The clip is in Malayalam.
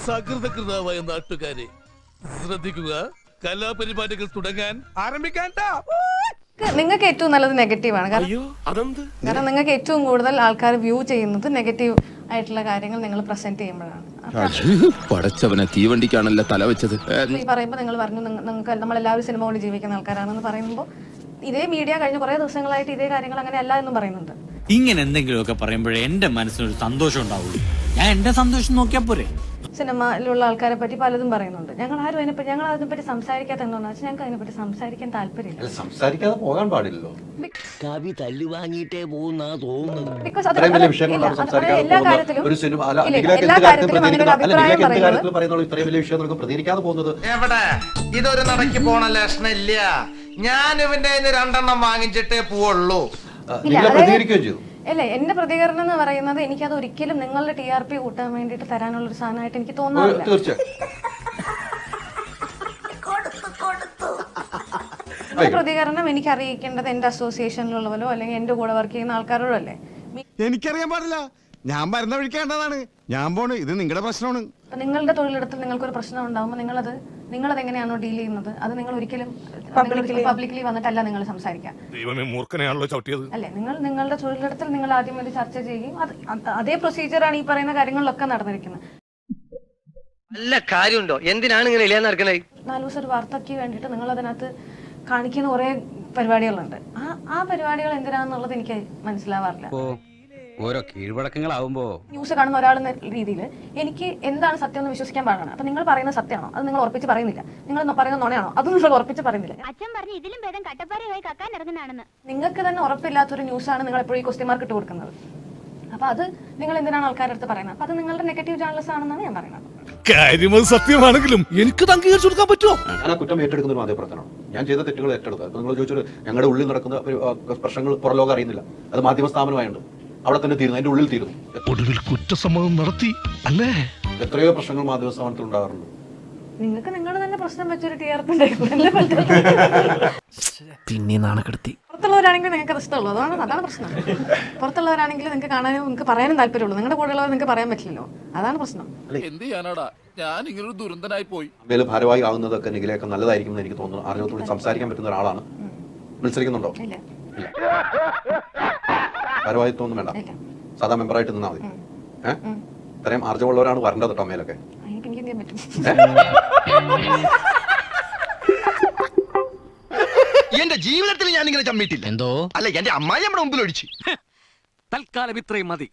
സകൃതകൃതാവായ നാട്ടുകാരെ ശ്രദ്ധിക്കുക, കലാപരിപാടികൾ തുടങ്ങാൻ ആരംഭിക്കാൻ. നിങ്ങൾക്ക് ഏറ്റവും നല്ലത് നെഗറ്റീവാണ്. കാരണം നിങ്ങൾക്ക് ഏറ്റവും കൂടുതൽ ആൾക്കാർ വ്യൂ ചെയ്യുന്നത് നെഗറ്റീവ് ആയിട്ടുള്ള കാര്യങ്ങൾ നിങ്ങൾ പ്രസന്റ് ചെയ്യുമ്പോഴാണ്. പടച്ചവനെ തീവണ്ടിക്കാണല്ലോ തല വെച്ചത്. ഈ പറയുമ്പോൾ നിങ്ങൾ പറഞ്ഞു നിങ്ങൾക്ക് നമ്മളെല്ലാവരും സിനിമ കൊണ്ട് ജീവിക്കുന്ന ആൾക്കാരാണെന്ന് പറയുമ്പോൾ ഇതേ മീഡിയ കഴിഞ്ഞ കുറെ ദിവസങ്ങളായിട്ട് ഇതേ കാര്യങ്ങൾ അങ്ങനെ അല്ല എന്നും പറയുന്നുണ്ട്. ഇങ്ങനെ എന്തെങ്കിലുമൊക്കെ പറയുമ്പോഴേ എന്റെ മനസ്സിനൊരു സന്തോഷം ഉണ്ടാവുള്ളൂ. ഞാൻ എന്റെ സന്തോഷം നോക്കിയാ പോരെ. സിനിമയിലുള്ള ആൾക്കാരെ പറ്റി പലതും പറയുന്നുണ്ട്. ഞങ്ങൾ അതിനെപ്പറ്റി സംസാരിക്കാത്ത എന്താണെന്ന് വെച്ചാൽ ഞങ്ങൾക്ക് അതിനെപ്പറ്റി സംസാരിക്കാൻ താല്പര്യമില്ല. സംസാരിക്കാതെ പോകാൻ പാടില്ലല്ലോ. കവി തല്ലു വാങ്ങിയിട്ടേ പോകുന്ന തോന്നുന്നു. എവിടെ ഇതൊരു നടക്കി പോണ ലക്ഷണില്ല. ഞാൻ ഇവന്റെ 2 വാങ്ങിച്ചിട്ടേ പോവുള്ളൂ. പ്രതികരിക്കുകയും ചെയ്തു. അല്ലേ, എന്റെ പ്രതികരണം എന്ന് പറയുന്നത് എനിക്കത് ഒരിക്കലും നിങ്ങളുടെ TRP കൂട്ടാൻ വേണ്ടിയിട്ട് തരാനുള്ള ഒരു സാധനമായിട്ട് എനിക്ക് തോന്നാറില്ല. എന്റെ പ്രതികരണം എനിക്ക് അറിയിക്കേണ്ടത് എന്റെ അസോസിയേഷനിലുള്ളവരോ അല്ലെങ്കിൽ എന്റെ കൂടെ വർക്ക് ചെയ്യുന്ന ആൾക്കാരോടോ അല്ലേ. എനിക്കറിയാൻ പാടില്ല. ഞാൻ മരുന്ന് ഒഴിക്കേണ്ടതാണ്. ഞാൻ പോണ്. ഇത് നിങ്ങളുടെ പ്രശ്നമാണ്. നിങ്ങളുടെ തൊഴിലിടത്തിൽ നിങ്ങൾക്കൊരു പ്രശ്നം ഉണ്ടാകുമ്പോൾ നിങ്ങളത് എങ്ങനെയാണോ ഡീൽ ചെയ്യുന്നത് അത് നിങ്ങൾ ഒരിക്കലും പബ്ലിക്കലി വന്നിട്ടല്ല നിങ്ങൾ സംസാരിക്കുക. അല്ലെ, നിങ്ങളുടെ തൊഴിലിടത്തിൽ നിങ്ങൾ ആദ്യം ഒരു ചർച്ച ചെയ്യുകയും അതേ പ്രൊസീജിയറാണ് ഈ പറയുന്ന കാര്യങ്ങളിലൊക്കെ നടന്നിരിക്കുന്നത്. നല്ല കാര്യമുണ്ടോ? എന്തിനാണ് ഇങ്ങനെ ഇല്ലാന്ന് നടക്കണേ? 4 ദിവസം ഒരു വാർത്തയ്ക്ക് വേണ്ടിയിട്ട് നിങ്ങൾ അതിനകത്ത് കാണിക്കുന്ന കുറെ പരിപാടികളുണ്ട്. ആ പരിപാടികൾ എന്തിനാന്നുള്ളത് എനിക്ക് മനസ്സിലാവാറില്ല. ഓരോ കീഴ്വഴക്കങ്ങളാവുമ്പോ ന്യൂസ് കാണുന്ന ഒരാളെന്ന രീതിയിൽ എനിക്ക് എന്താണ് സത്യം എന്ന് വിശ്വസിക്കാൻ പാടാണ്. അപ്പൊ നിങ്ങൾ പറയുന്ന സത്യമാണോ അത് നിങ്ങൾ ഉറപ്പിച്ച് പറയുന്നില്ല. നിങ്ങൾ പറയുന്ന നുണയാണോ അതും നിങ്ങൾ ഉറപ്പിച്ച് പറയുന്നില്ല. നിങ്ങൾക്ക് തന്നെ ഉറപ്പില്ലാത്തൊരു ന്യൂസാണ് നിങ്ങൾ എപ്പോഴും ഈ ക്വസ്റ്റ്യൻ മാർക്ക് ഇട്ട് കൊടുക്കുന്നത്. അപ്പൊ അത് നിങ്ങൾ എന്തിനാണ് ആൾക്കാരുടെ അടുത്ത് പറയുന്നത്? അപ്പൊ അത് നിങ്ങളുടെ നെഗറ്റീവ് ജേർണലിസ്റ്റ് ആണെന്നാണ് ഞാൻ പറയുന്നത്. കാര്യം സത്യമാണെങ്കിലും എനിക്ക് അംഗീകരിച്ചു കൊടുക്കാൻ പറ്റുമോ? ഞാൻ ആ കുറ്റം ഏറ്റെടുക്കുന്ന ഒരു മാധ്യമപ്രവർത്തനമാണ്. ഞാൻ ചെയ്ത തെറ്റുകൾ ഏറ്റെടുക്കുക. നിങ്ങൾ ചോദിച്ചൊരു ഞങ്ങളുടെ ഉള്ളിൽ നടക്കുന്ന പ്രശ്നങ്ങൾ പുറലോകം അറിയുന്നില്ല. അത് മാധ്യമ സ്ഥാപനമായുണ്ട്. അവിടെ തന്നെ തീരുന്നു, അതിന്റെ ഉള്ളിൽ തീരുന്നു. ഒടുവിൽ കുറ്റസമ്മതം നടത്തി അല്ലേ? എത്രയോ പ്രശ്നങ്ങൾ മാധ്യമ സ്ഥാപനത്തിൽ ഉണ്ടാകാറുണ്ട്. നിങ്ങൾക്ക് നിങ്ങളുടെ തന്നെ പ്രശ്നം വെച്ചൊരു TRP പിന്നെ നാണക്കെടുത്തി. പുറത്തുള്ളവരാണെങ്കിൽ നിങ്ങൾക്ക് ഇഷ്ടമുള്ളൂ. അതാണ് പ്രശ്നം. പുറത്തുള്ളവരാണെങ്കിൽ നിങ്ങൾക്ക് കാണാനും നിങ്ങൾക്ക് പറയാനും താല്പര്യമുള്ളൂ. നിങ്ങളുടെ കൂടെയുള്ളവർ നിങ്ങൾക്ക് പറയാൻ പറ്റില്ലല്ലോ. അതാണ് പ്രശ്നം. എന്ത് ചെയ്യാനാടാ, ഞാൻ ഇങ്ങനൊരു ദുരന്തനായി പോയി. മേലെ ഭാരവാഹി ആകുന്നതൊക്കെ നിഖിലേക്ക് നല്ലതായിരിക്കും എന്ന് എനിക്ക് തോന്നുന്നു. അറിഞ്ഞത്തോടെ സംസാരിക്കാൻ പറ്റുന്ന ഒരാളാണ്. മത്സരിക്കുന്നുണ്ടോ? ഇല്ല. ഭാരവാഹിത്വമൊന്നും വേണ്ട, സാധാ മെമ്പറായിട്ട് നിന്നാൽ മതി. ഇത്രയും ആർജവുള്ളവരാണ് വരേണ്ടത് കേട്ടോ മേലൊക്കെ. എന്റെ ജീവിതത്തിൽ ഞാൻ ഇങ്ങനെ ചമ്മിട്ടില്ല. എന്തോ അല്ല, എന്റെ അമ്മായി നമ്മുടെ മുമ്പിൽ ഒഴിച്ചു. തൽക്കാലം ഇത്രയും മതി.